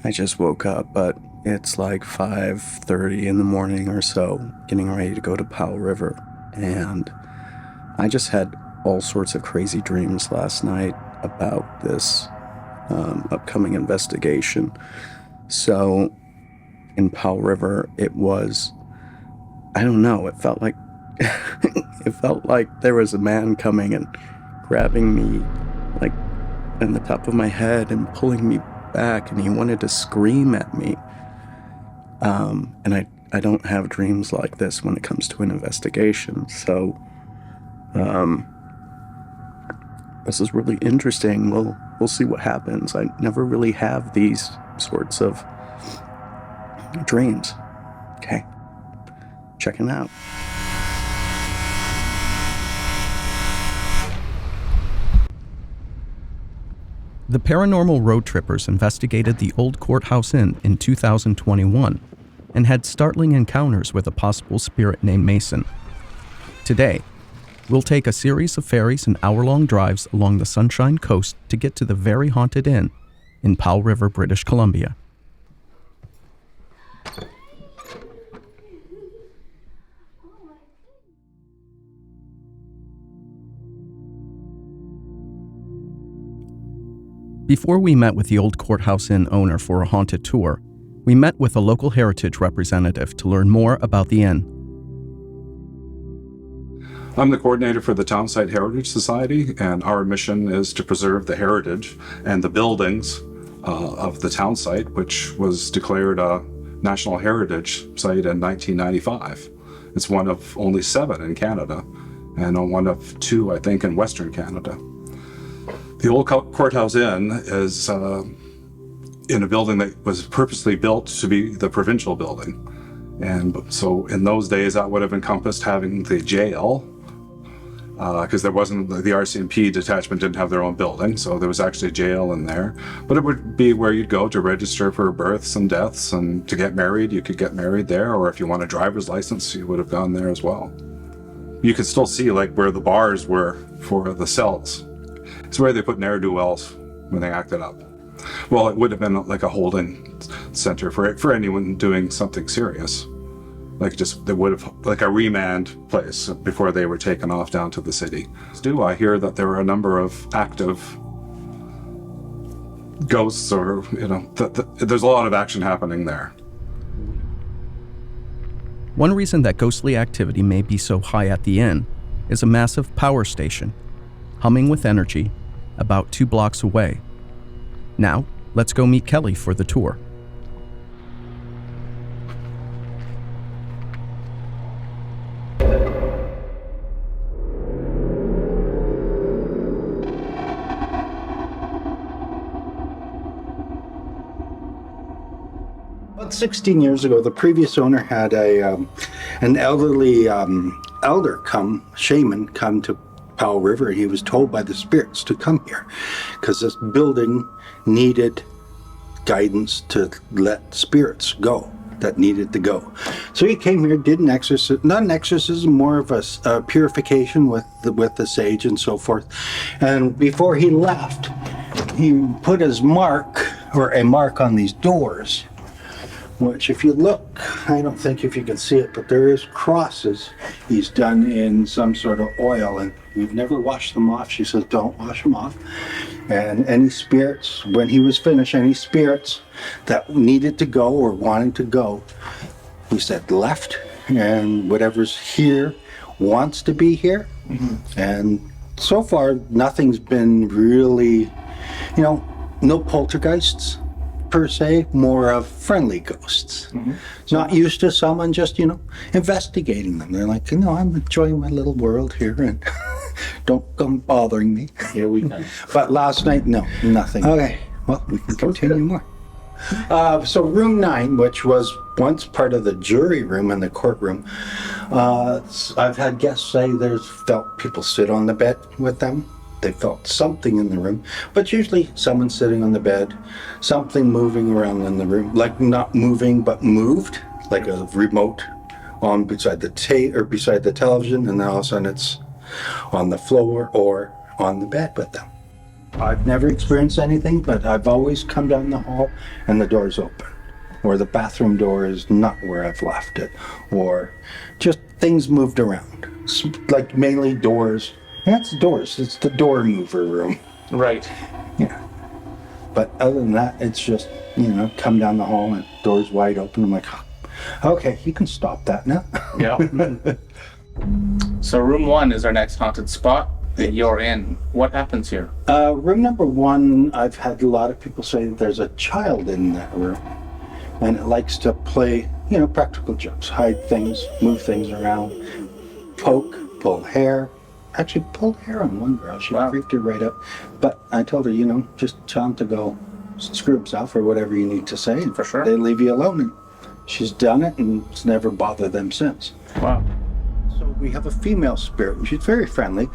I just woke up, but it's like 5:30 in the morning or so, getting ready to go to Powell River. And I just had all sorts of crazy dreams last night about this upcoming investigation. So in Powell River, it was, I don't know, it felt like it felt like there was a man coming and grabbing me like in the top of my head and pulling me back, and he wanted to scream at me. And I don't have dreams like this when it comes to an investigation. So this is really interesting. We'll see what happens. I never really have these sorts of dreams. Okay, checking out. The Paranormal Roadtrippers investigated the Old Courthouse Inn in 2021 and had startling encounters with a possible spirit named Mason. Today, we'll take a series of ferries and hour-long drives along the Sunshine Coast to get to the very haunted inn in Powell River, British Columbia. Before we met with the Old Courthouse Inn owner for a haunted tour, we met with a local heritage representative to learn more about the inn. I'm the coordinator for the Townsite Heritage Society, and our mission is to preserve the heritage and the buildings of the town site, which was declared a National Heritage Site in 1995. It's one of only 7 in Canada, and one of 2, I think, in Western Canada. The Old Courthouse Inn is in a building that was purposely built to be the provincial building. And so in those days, that would have encompassed having the jail, because there wasn't, the RCMP detachment didn't have their own building, so there was actually a jail in there. But it would be where you'd go to register for births and deaths, and to get married, you could get married there, or if you want a driver's license, you would have gone there as well. You could still see like where the bars were for the cells. It's where they put ne'er-do-wells when they acted up. Well, it would have been like a holding center for anyone doing something serious. Like they would have, like a remand place before they were taken off down to the city. I hear that there are a number of active ghosts, or, there's a lot of action happening there. One reason that ghostly activity may be so high at the inn is a massive power station, humming with energy, about 2 blocks away. Now, let's go meet Kelly for the tour. About 16 years ago, the previous owner had an elderly shaman come to Powell River, and he was told by the spirits to come here because this building needed guidance to let spirits go that needed to go. So he came here, did an exorcism, not an exorcism, more of a purification with the sage and so forth. And before he left, he put his mark, or a mark, on these doors, which if you look, I don't think if you can see it, but there is crosses he's done in some sort of oil, and we've never washed them off. She says, don't wash them off. And any spirits, when he was finished, any spirits that needed to go or wanted to go, he said left, and whatever's here wants to be here. Mm-hmm. And so far, nothing's been really, no poltergeists per se, more of friendly ghosts. Mm-hmm. Not used to someone just, investigating them. They're like, I'm enjoying my little world here, and don't come bothering me. Here we go. But last night, no, nothing. Okay, well, we can continue more. So room 9, which was once part of the jury room and the courtroom, I've had guests say there's felt people sit on the bed with them. They felt something in the room, but usually someone sitting on the bed, something moving around in the room, like not moving but moved, like a remote on beside beside the television, and then all of a sudden it's on the floor or on the bed with them. I've never experienced anything, but I've always come down the hall and the door's open. Or the bathroom door is not where I've left it. Or just things moved around. Like mainly doors. That's doors. It's the door mover room. Right. Yeah. But other than that, it's just, come down the hall and door's wide open. I'm like, okay, you can stop that now. Yeah. So room 1 is our next haunted spot that you're in. What happens here? Room number 1, I've had a lot of people say that there's a child in that room. And it likes to play, practical jokes. Hide things, move things around, poke, pull hair. Actually pulled hair on one girl. She freaked her right up. But I told her, just tell him to go screw himself or whatever you need to say. And For sure. they leave you alone. And she's done it and it's never bothered them since. Wow. So we have a female spirit. She's very friendly.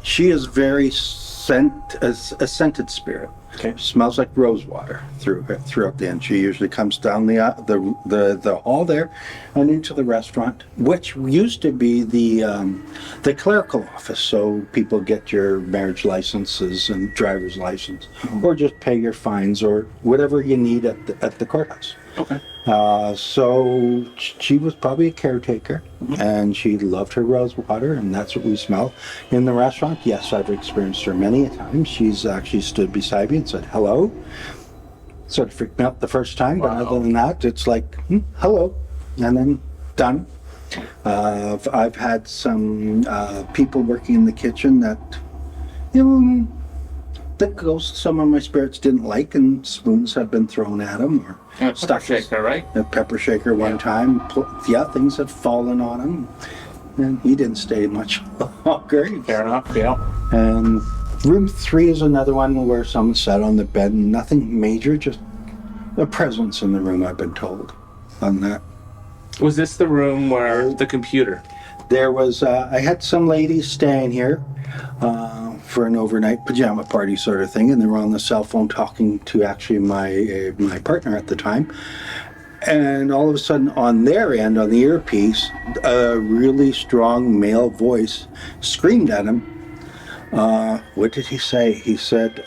She is very a scented spirit. Okay. Smells like rose water throughout the end. She usually comes down the hall there and into the restaurant, which used to be the clerical office. So people get your marriage licenses and driver's license, or just pay your fines or whatever you need at the courthouse. Okay. So she was probably a caretaker, and she loved her rose water, and that's what we smell in the restaurant. Yes, I've experienced her many a time. She's actually stood beside me and said hello. Sort of freaked me out the first time, but other than that, it's like hello, and then done. I've had some people working in the kitchen that the ghosts, some of my spirits didn't like, and spoons have been thrown at them, or Pepper shaker, right? a pepper shaker one time. Things had fallen on him, and he didn't stay much longer. Fair enough, yeah. And room 3 is another one where someone sat on the bed, and nothing major, just a presence in the room, I've been told, on that. Was this the room where the computer? There was, I had some ladies staying here for an overnight pajama party sort of thing, and they were on the cell phone talking to actually my partner at the time. And all of a sudden, on their end, on the earpiece, a really strong male voice screamed at him. What did he say? He said,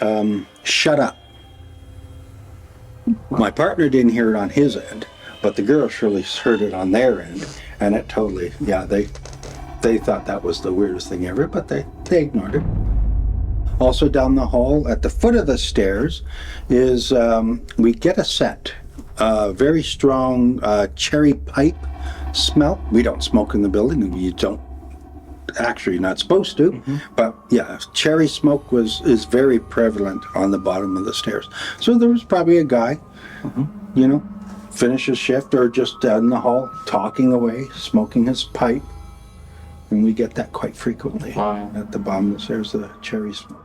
"Shut up." My partner didn't hear it on his end, but the girls surely heard it on their end, and it totally, they thought that was the weirdest thing ever, but they ignored it. Also down the hall, at the foot of the stairs, is we get a scent. Very strong cherry pipe smell. We don't smoke in the building. You don't. Actually, you're not supposed to. But yeah, cherry smoke is very prevalent on the bottom of the stairs. So there was probably a guy, finish his shift or just down in the hall, talking away, smoking his pipe. And we get that quite frequently. Wow. At the bottom of the stairs, the cherry smoke.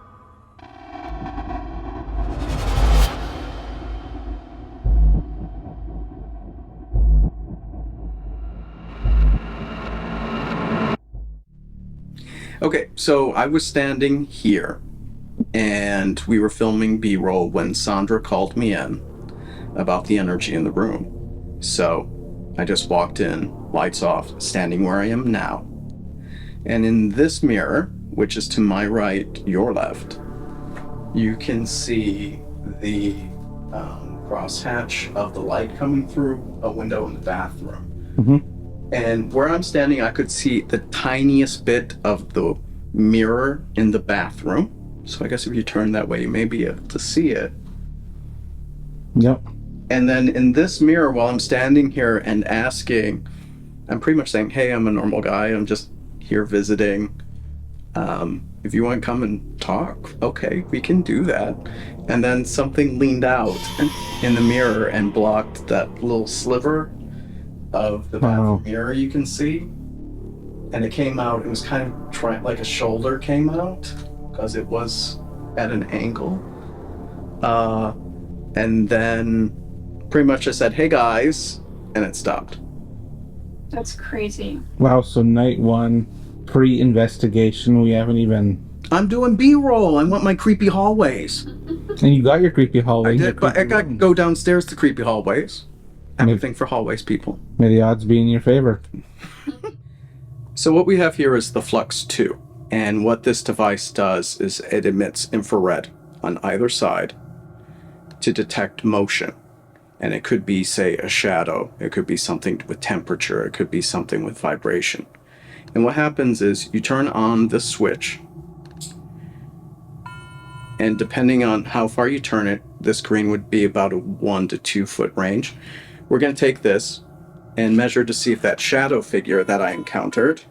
Okay, so I was standing here, and we were filming B-roll when Sandra called me in about the energy in the room. So I just walked in, lights off, standing where I am now. And in this mirror, which is to my right, your left, you can see the crosshatch of the light coming through a window in the bathroom. And where I'm standing, I could see the tiniest bit of the mirror in the bathroom. So I guess if you turn that way, you may be able to see it. Yep. And then in this mirror, while I'm standing here and asking, I'm pretty much saying, hey, I'm a normal guy. I'm just here visiting. If you want to come and talk, okay, we can do that. And then something leaned out in the mirror and blocked that little sliver of the bathroom mirror you can see. And it came out, it was kind of like a shoulder came out because it was at an angle. And then pretty much I said, hey guys, and it stopped. That's crazy. Wow, so night 1, pre-investigation, we haven't even... I'm doing B-roll. I want my creepy hallways. And you got your creepy hallway. I did, but I got to go downstairs to creepy hallways. Everything for hallways, people. May the odds be in your favor. So what we have here is the Flux 2. And what this device does is it emits infrared on either side to detect motion. And it could be, say, a shadow. It could be something with temperature. It could be something with vibration. And what happens is you turn on the switch, and depending on how far you turn it, this screen would be about a 1 to 2 foot range. We're going to take this and measure to see if that shadow figure that I encountered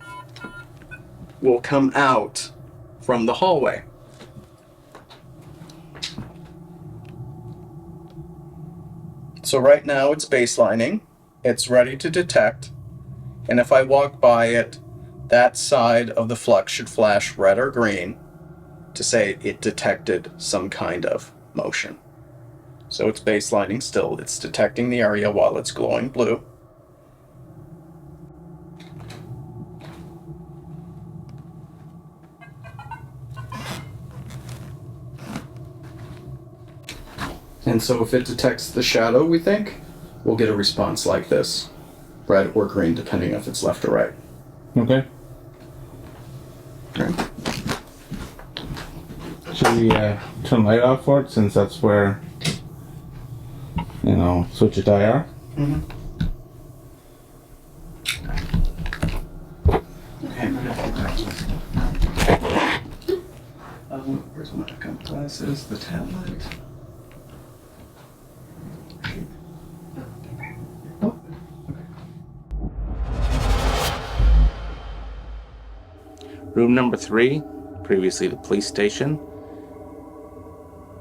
will come out from the hallway. So right now it's baselining, it's ready to detect, and if I walk by it, that side of the flux should flash red or green to say it detected some kind of motion. So it's baselining still, it's detecting the area while it's glowing blue. And so if it detects the shadow, we think, we'll get a response like this. Red or green, depending if it's left or right. Okay. Okay. Should we turn light off for it, since that's where, switch it to IR? Mm-hmm. Okay, where's my backup glasses? The tablet. Oh, okay. Room number 3, previously the police station.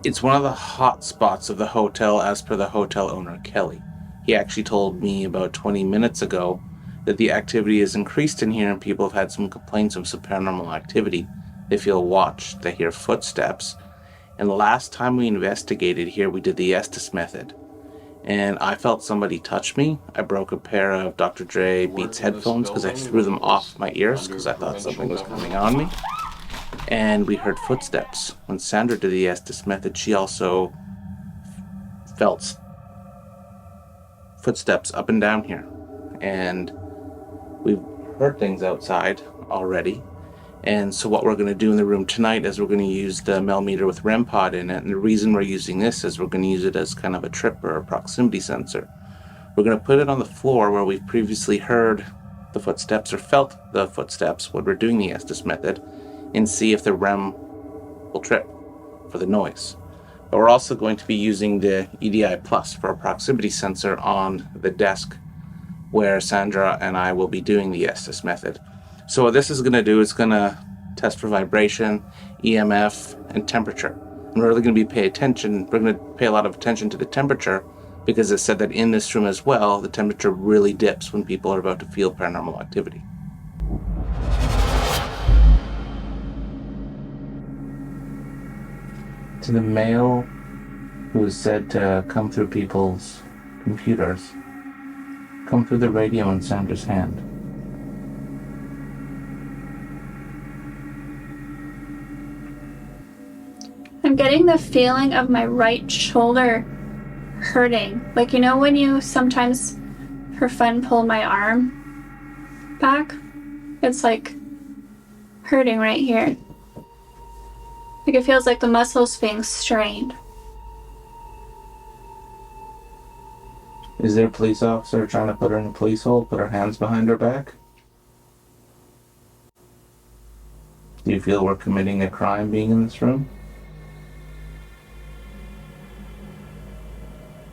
It's one of the hot spots of the hotel, as per the hotel owner, Kelly. He actually told me about 20 minutes ago that the activity has increased in here and people have had some complaints of some paranormal activity. They feel watched, they hear footsteps. And the last time we investigated here, we did the Estes method. And I felt somebody touch me. I broke a pair of Dr. Dre Beats headphones because I threw them off my ears because I thought something was coming on me. And we heard footsteps. When Sandra did the Estes method, she also felt footsteps up and down here. And we've heard things outside already. And so what we're going to do in the room tonight is we're going to use the Melmeter with REM pod in it. And the reason we're using this is we're going to use it as kind of a trip or a proximity sensor. We're going to put it on the floor where we've previously heard the footsteps or felt the footsteps when we're doing the Estes method, and see if the REM will trip for the noise. But we're also going to be using the EDI Plus for a proximity sensor on the desk where Sandra and I will be doing the Estes method. So what this is going to do is going to test for vibration, EMF, and temperature. And we're really going to pay a lot of attention to the temperature, because it said that in this room as well, the temperature really dips when people are about to feel paranormal activity. To the male who is said to come through people's computers, come through the radio in Sandra's hand. I'm getting the feeling of my right shoulder hurting. Like, when you sometimes for fun pull my arm back? It's like hurting right here. Like it feels like the muscle's being strained. Is there a police officer trying to put her in a police hole, put her hands behind her back? Do you feel we're committing a crime being in this room?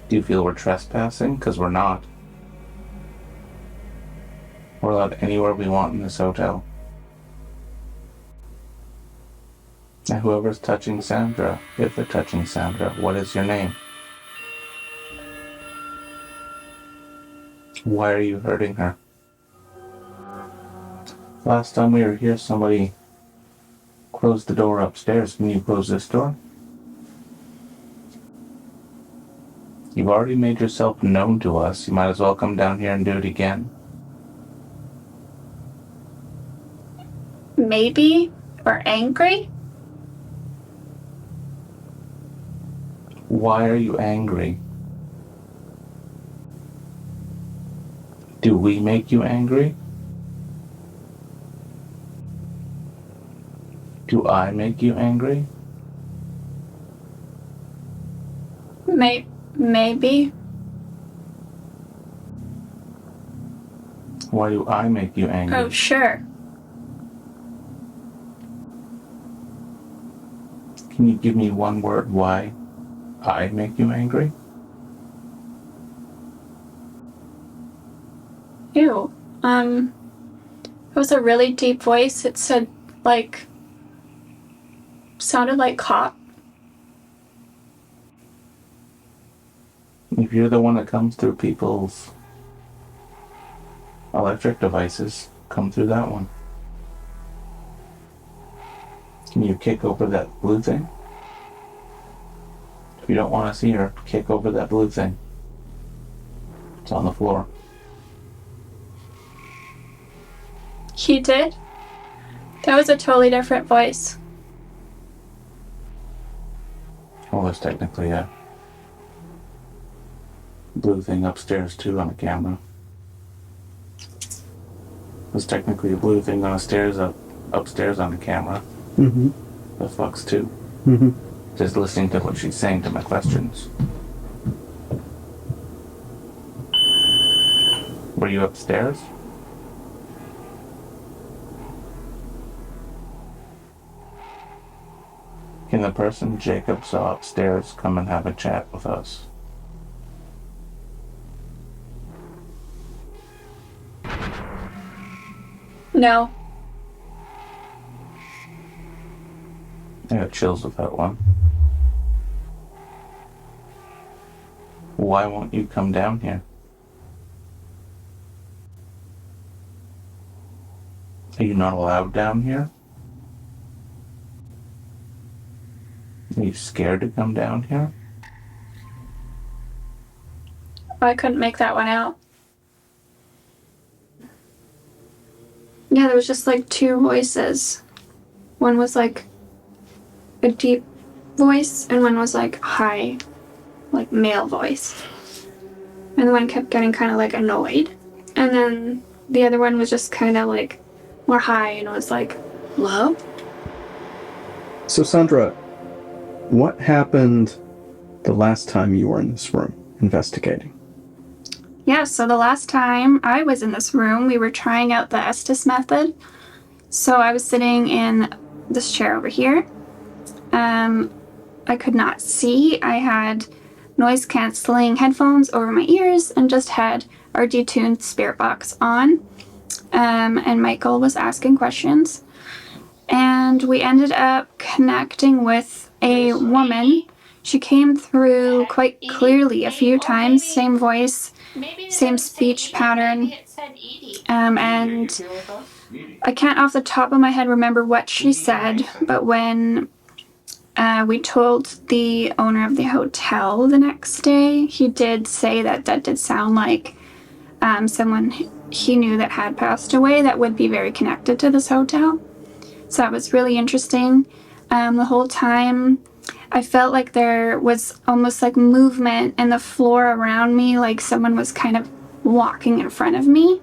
Do you feel we're trespassing? Because we're not. We're allowed anywhere we want in this hotel. Now whoever's touching Sandra, if they're touching Sandra, what is your name? Why are you hurting her? Last time we were here, somebody closed the door upstairs. Can you close this door? You've already made yourself known to us. You might as well come down here and do it again. Maybe? Or angry? Why are you angry? Do we make you angry? Do I make you angry? Maybe. Why do I make you angry? Oh, sure. Can you give me one word why I make you angry? Ew. It was a really deep voice. It said, sounded like cop. If you're the one that comes through people's electric devices, come through that one. Can you kick over that blue thing? If you don't want to see her, kick over that blue thing. It's on the floor. He did? That was a totally different voice. Well, there's technically a blue thing upstairs too on the camera. There's technically a blue thing on the stairs upstairs on the camera. Mm-hmm. The flux too. Mm-hmm. Just listening to what she's saying to my questions. Were you upstairs? Can the person Jacob saw upstairs come and have a chat with us? No. I got chills with that one. Why won't you come down here? Are you not allowed down here? Are you scared to come down here? I couldn't make that one out. Yeah, there was just two voices. One was a deep voice, and one was high, male voice. And the one kept getting kind of annoyed. And then the other one was just kind of more high and was love? So, Sandra, what happened the last time you were in this room investigating? Yeah, so the last time I was in this room, we were trying out the Estes method. So I was sitting in this chair over here. I could not see. I had noise canceling headphones over my ears and just had our detuned spirit box on. And Michael was asking questions. And we ended up connecting with a woman. She came through quite clearly a few times, same voice, same speech pattern. And I can't off the top of my head remember what she said, but when we told the owner of the hotel the next day, he did say that did sound like someone he knew that had passed away that would be very connected to this hotel. So that was really interesting. The whole time I felt like there was almost movement in the floor around me, like someone was kind of walking in front of me.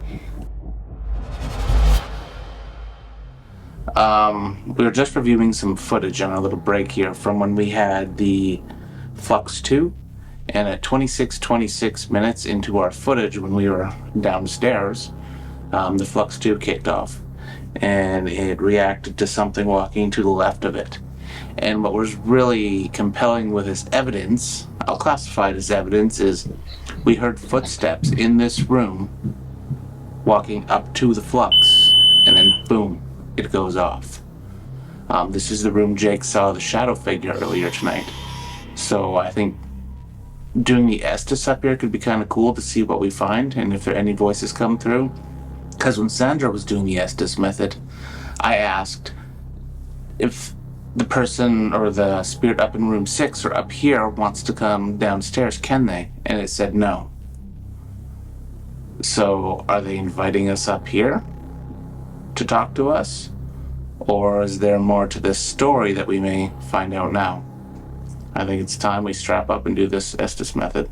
We were just reviewing some footage on our little break here from when we had the Flux 2, and at 26 minutes into our footage when we were downstairs, the Flux 2 kicked off, and it reacted to something walking to the left of it. And what was really compelling with this evidence, I'll classify it as evidence, is we heard footsteps in this room walking up to the Flux, and then boom, it goes off. This is the room Jake saw the shadow figure earlier tonight. So I think doing the Estes up here could be kind of cool to see what we find and if there are any voices come through. Because when Sandra was doing the Estes method, I asked if the person or the spirit up in room 6 or up here wants to come downstairs, can they? And it said no. So are they inviting us up here to talk to us? Or is there more to this story that we may find out now? I think it's time we strap up and do this Estes method.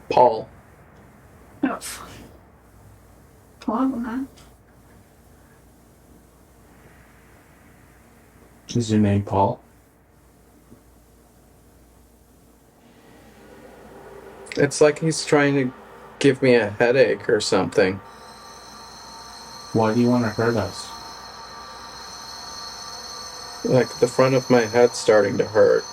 Paul. Oh, problem, huh? Is your name Paul? It's like he's trying to give me a headache or something. Why do you want to hurt us? Like the front of my head's starting to hurt.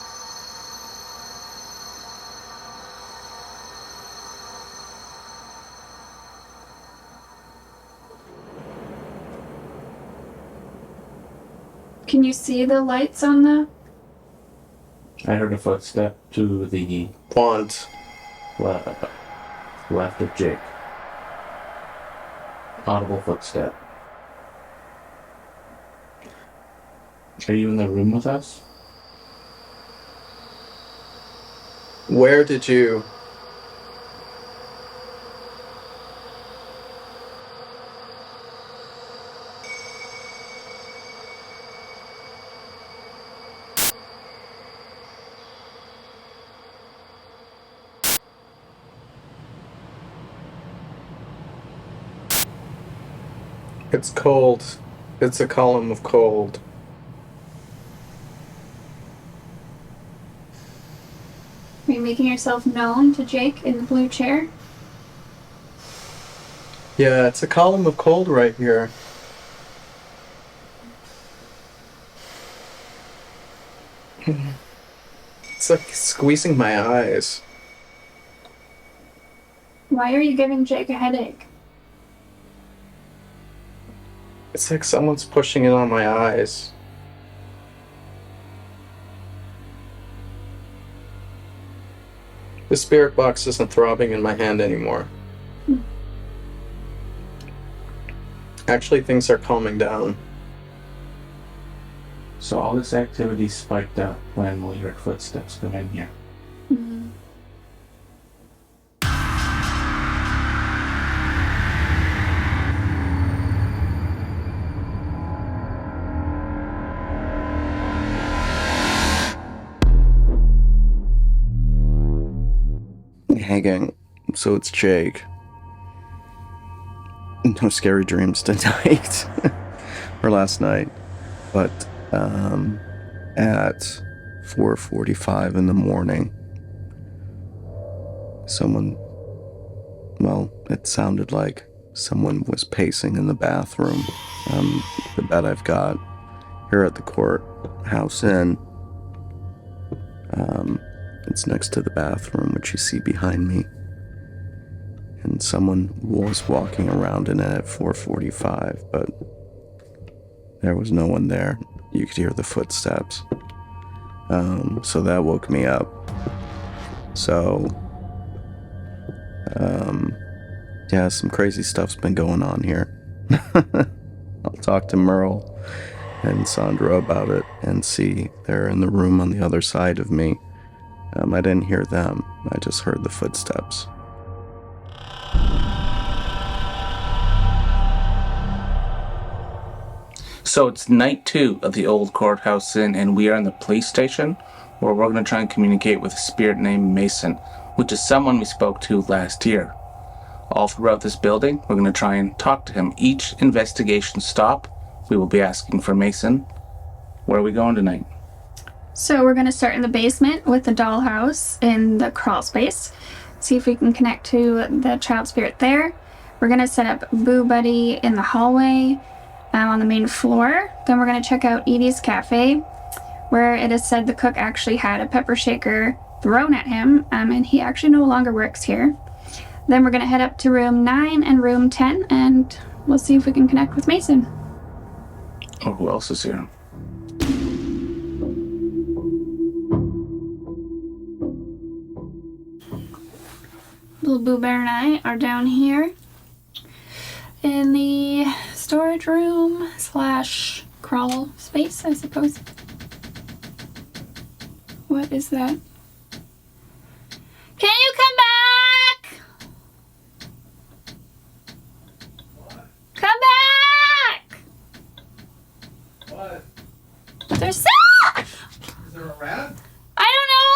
Can you see the lights on the... I heard a footstep to the Want. left of Jake. Audible footstep. Are you in the room with us? Where did you... It's cold. It's a column of cold. Are you making yourself known to Jake in the blue chair? Yeah, it's a column of cold right here. It's like squeezing my eyes. Why are you giving Jake a headache? It's like someone's pushing it on my eyes. The spirit box isn't throbbing in my hand anymore. Actually, things are calming down. So all this activity spiked up when we heard footsteps come in here. Mm-hmm. Hey gang, so it's Jake. No scary dreams tonight. Or last night. But at 4:45 in the morning, it sounded like someone was pacing in the bathroom. The bed I've got here at the Courthouse Inn. It's next to the bathroom, which you see behind me. And someone was walking around in it at 4:45, but there was no one there. You could hear the footsteps. So that woke me up. So, yeah, some crazy stuff's been going on here. I'll talk to Merle and Sandra about it and see they're in the room on the other side of me. I didn't hear them. I just heard the footsteps. So it's night 2 of the Old Courthouse Inn, and we are in the police station where we're going to try and communicate with a spirit named Mason, which is someone we spoke to last year. All throughout this building, we're going to try and talk to him. Each investigation stop, we will be asking for Mason. Where are we going tonight? So we're going to start in the basement with the dollhouse in the crawl space. See if we can connect to the child spirit there. We're going to set up Boo Buddy in the hallway on the main floor. Then we're going to check out Edie's Cafe, where it is said the cook actually had a pepper shaker thrown at him, and he actually no longer works here. Then we're going to head up to room 9 and room 10, and we'll see if we can connect with Mason. Or who else is here? Little Boo Bear and I are down here in the storage room / crawl space, I suppose. What is that? Can you come back? What? Come back! What? There's... Is there a rat? I don't know.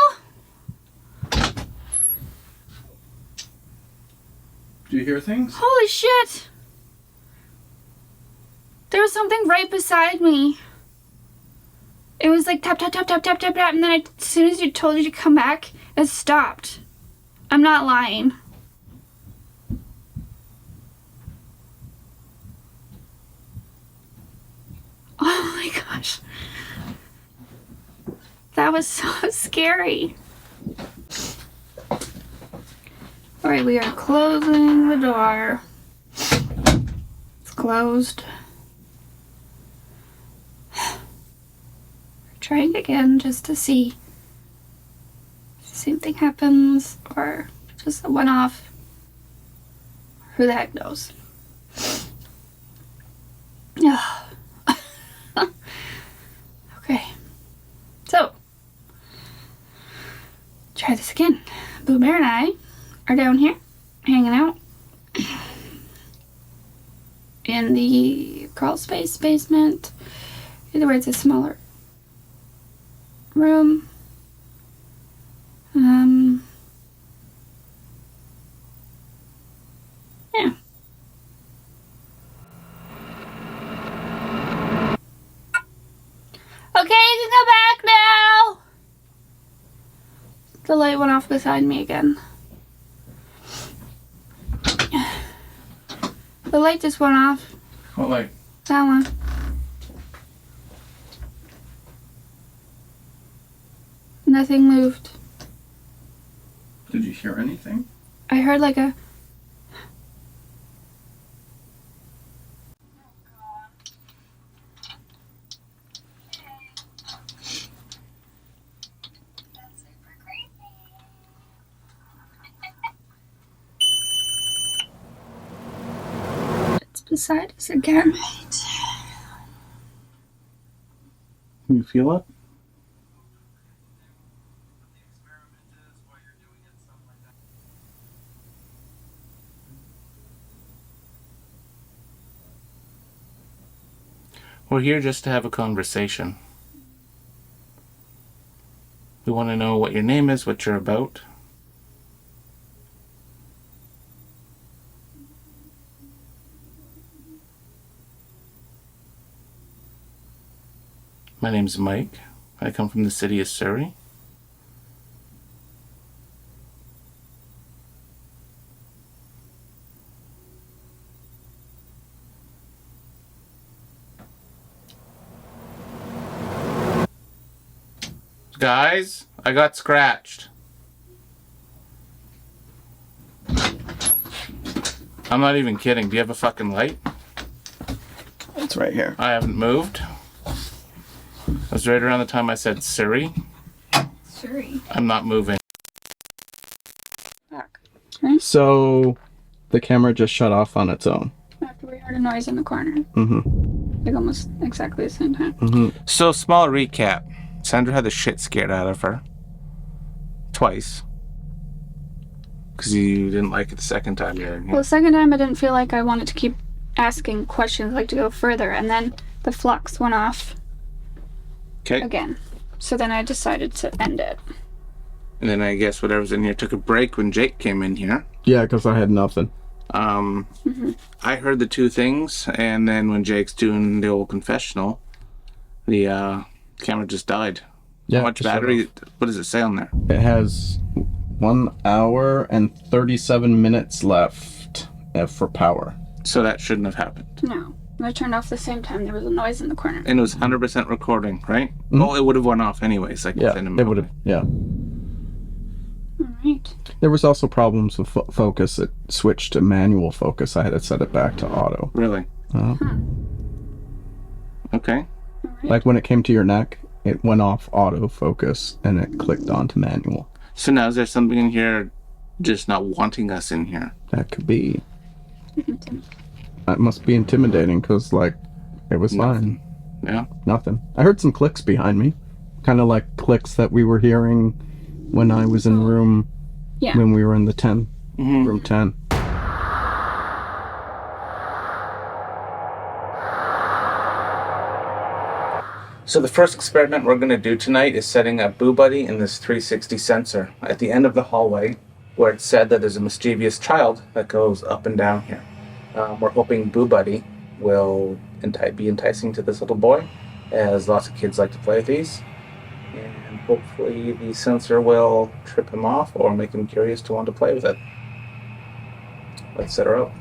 Do you hear things? Holy shit! There was something right beside me. It was like tap, tap, tap, tap, tap, tap, tap, and then as soon as you told you to come back, it stopped. I'm not lying. Oh my gosh. That was so scary. Alright, we are closing the door. It's closed. Trying again just to see if the same thing happens or just a one-off. Who the heck knows? Okay. So, try this again. Boo Bear and I are down here hanging out in the crawl space basement. Either way, it's a smaller room. Yeah. Okay, you can go back now. The light went off beside me again. The light just went off. What light? That one. Nothing moved. Did you hear anything? I heard like a... It's beside us again. Can you feel it? We're here just to have a conversation. We want to know what your name is, what you're about. My name's Mike. I come from the city of Surrey. Guys, I got scratched. I'm not even kidding. Do you have a fucking light? It's right here. I haven't moved. It was right around the time I said Siri. Sorry. I'm not moving. Back. So, the camera just shut off on its own. After we heard a noise in the corner. Mm-hmm. Like almost exactly the same time. Mm-hmm. So, small recap. Sandra had the shit scared out of her. Twice. Because you didn't like it the second time you were in here. Well, the second time I didn't feel like I wanted to keep asking questions, like to go further, and then the flux went off Okay. again. So then I decided to end it. And then I guess whatever's in here took a break when Jake came in here. Yeah, because I had nothing. I heard the two things, and then when Jake's doing the old confessional, the camera just died. Yeah, How much just shut battery? What does it say on there? It has 1 hour and 37 minutes left for power. So that shouldn't have happened. No. I turned off the same time there was a noise in the corner. And it was 100% recording, right? Mm-hmm. Well, it would have went off anyways, like Yeah, within a it minute. would have. Yeah. Alright. There was also problems with focus. It switched to manual focus. I had to set it back to auto. Really? Okay. Like when it came to your neck, it went off auto focus and it clicked onto manual. So now is there something in here just not wanting us in here? That could be. That must be intimidating because, like, it was fine. Yeah? Nothing. I heard some clicks behind me. Kind of like clicks that we were hearing when I was in room. Yeah. When we were in the 10. Room 10. So the first experiment we're going to do tonight is setting up Boo Buddy in this 360 sensor at the end of the hallway where it's said that there's a mischievous child that goes up and down here. We're hoping Boo Buddy will be enticing to this little boy as lots of kids like to play with these. And hopefully the sensor will trip him off or make him curious to want to play with it. Let's set her up.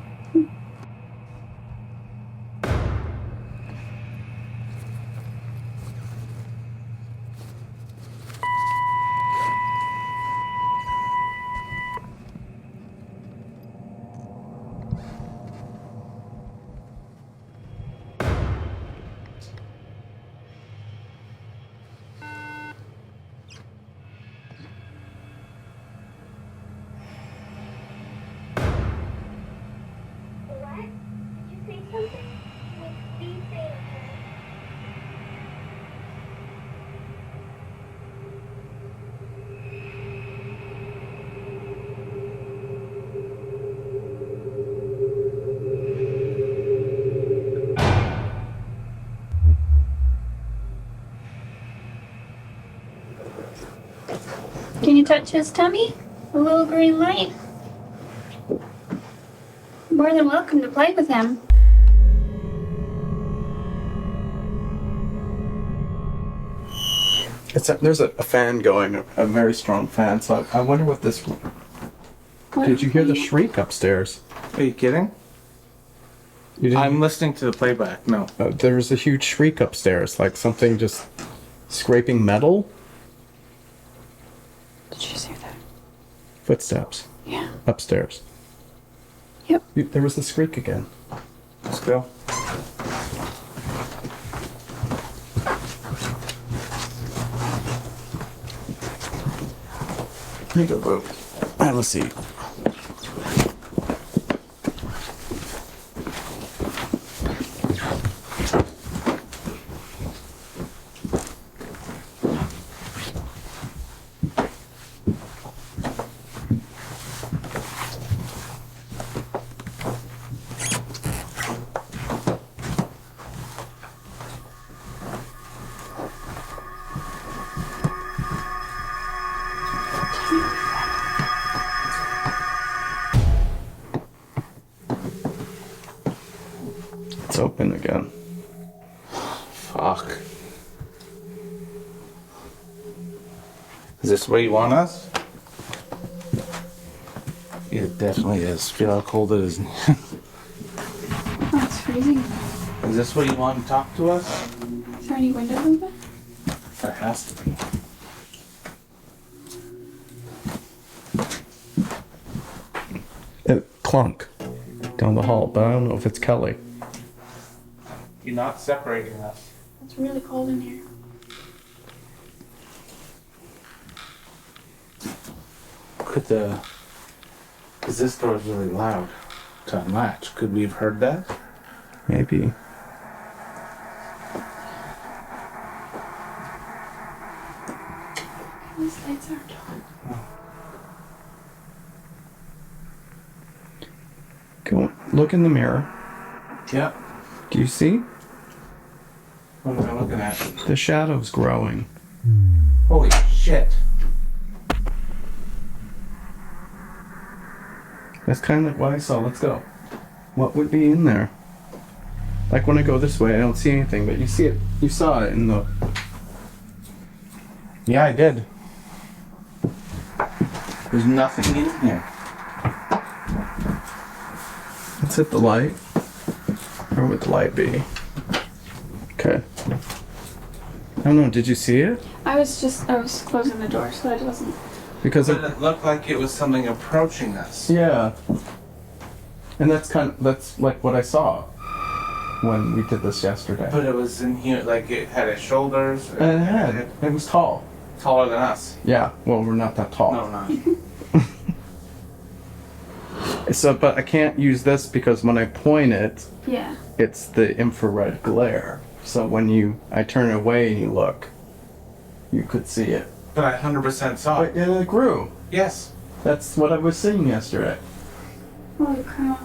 Can you touch his tummy? A little green light? More than welcome to play with him. There's a fan going, a very strong fan, so I wonder what this... Did you hear the shriek upstairs? Are you kidding? You didn't? I'm listening to the playback. No. There was a huge shriek upstairs, like something just scraping metal. Did you see that? Footsteps. Yeah. Upstairs. Yep. There was the shriek again. Let's go. Here you go, Boo. Have a seat. It's open again. Fuck. Is this where you want us? It definitely is. Feel how cold it is. Oh, it's freezing. Is this where you want to talk to us? Is there any windows open? There has to be. Clunk down the hall, but I don't know if it's Kelly. You're not separating us. It's really cold in here. Could the... Because this door is really loud to unlatch. Could we have heard that? Maybe. These lights aren't on. Go look in the mirror. Yep. Do you see? What am I looking at? The shadow's growing. Holy shit. That's kind of what I saw. Let's go. What would be in there? Like when I go this way, I don't see anything, but you see it. You saw it in the... Yeah, I did. There's nothing in here. Let's hit the light. Where would the light be? Okay. I don't know, did you see it? I was closing the door so that it wasn't. Because But it looked like it was something approaching us. yeah. And that's like what I saw when we did this yesterday. But it was in here, like it had its shoulders. And it was tall. Taller than us. Yeah, well, we're not that tall. No, not. So, but I can't use this because when I point it, Yeah. it's the infrared glare. So when I turn away and you look, you could see it. But I 100% saw But it. it grew. Yes. That's what I was seeing yesterday. Holy crap.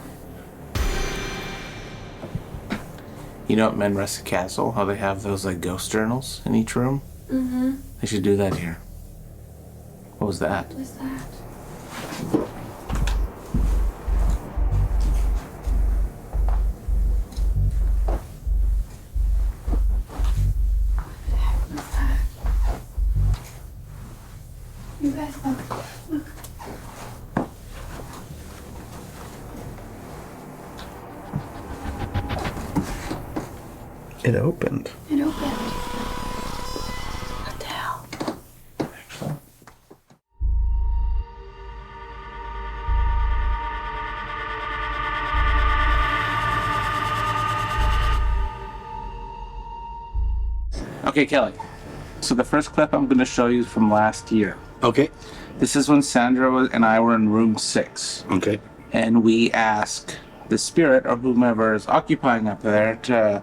You know at Menresa Castle, how they have those like ghost journals in each room? Mm-hmm. They should do that here. What was that? What is that? It opened. It opened. What the hell? Okay, Kelly. So the first clip I'm going to show you is from last year. Okay. This is when Sandra and I were in room 6. Okay. And we ask the spirit or whomever is occupying up there to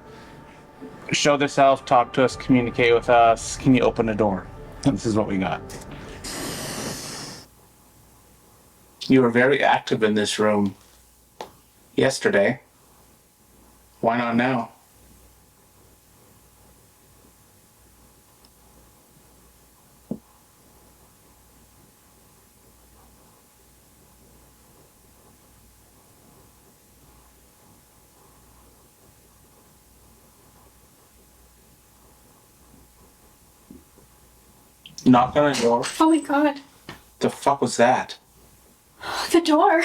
show themselves, talk to us, communicate with us. Can you open a door? And this is what we got. You were very active in this room yesterday. Why not now? Knock on a door. Oh my god. The fuck was that? The door.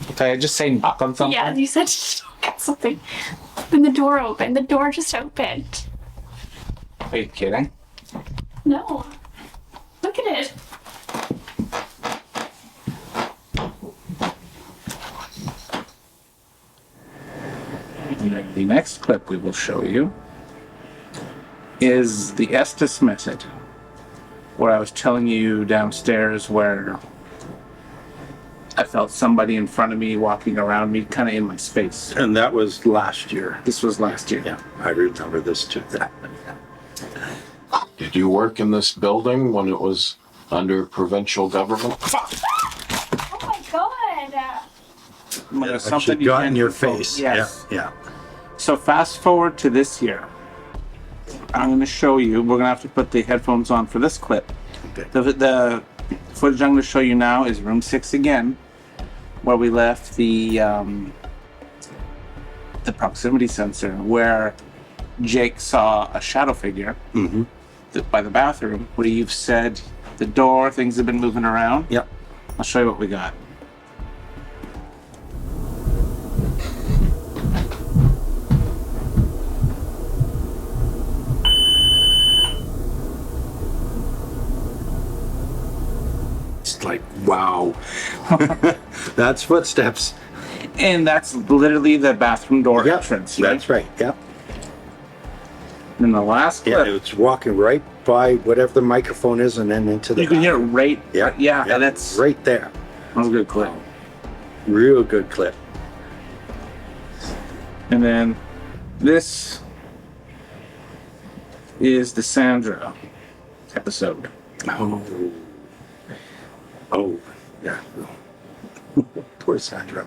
Did I just say knock on something? Yeah, you said just get something. Then the door opened. The door just opened. Are you kidding? No. Look at it. The next clip we will show you is the Estes method, where I was telling you downstairs where I felt somebody in front of me walking around me, kind of in my space. And that was last year. This was last year. Yeah, I remember this too. Did you work in this building when it was under provincial government? Oh my god. There's Something you got can't in your control. face. Yes. Yeah. So fast forward to this year. I'm going to show you. We're going to have to put the headphones on for this clip. Okay. The footage I'm going to show you now is room 6 again, where we left the proximity sensor, where Jake saw a shadow figure by the bathroom, where you've said the door, things have been moving around. Yep. I'll show you what we got. It's like, wow. That's footsteps. And that's literally the bathroom door Yep, entrance, right? that's right. Yep. And the last Yeah, clip, it's walking right by whatever the microphone is and then into the you can hear it right. Yeah, Yeah, and that's right there. that was a good clip. Real good clip. And then this is the Sandra episode. Oh, yeah. Poor Sandra.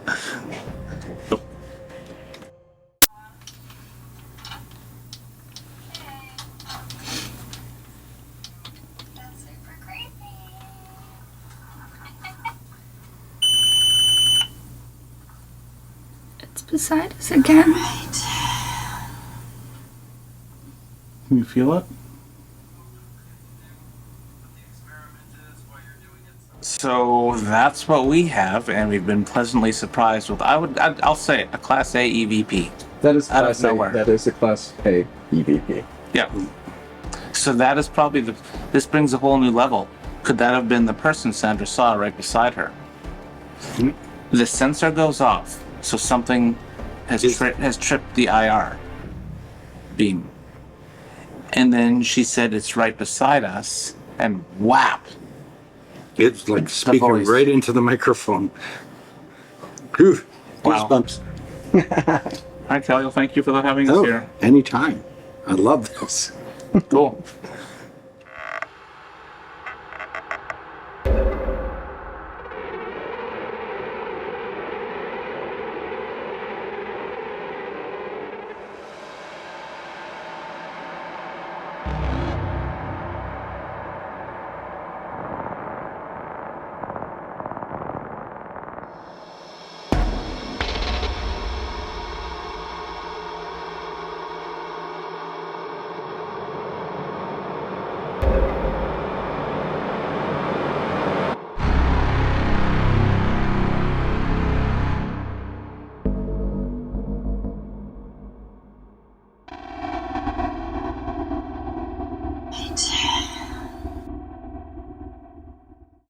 That's super creepy. It's beside us again. Can you feel it? So that's what we have, and we've been pleasantly surprised with. I'll say it, a Class A EVP. That is Out of Class A. nowhere. That is a Class A EVP. Yeah. So that is probably this brings a whole new level. Could that have been the person Sandra saw right beside her? The sensor goes off, so something has tripped the IR beam. And then she said it's right beside us, and whap! It's like speaking voice. right into the microphone. Whew. Wow. Goosebumps. All right, Kelly, well, thank you for having us Oh, here. anytime. I love this. Cool.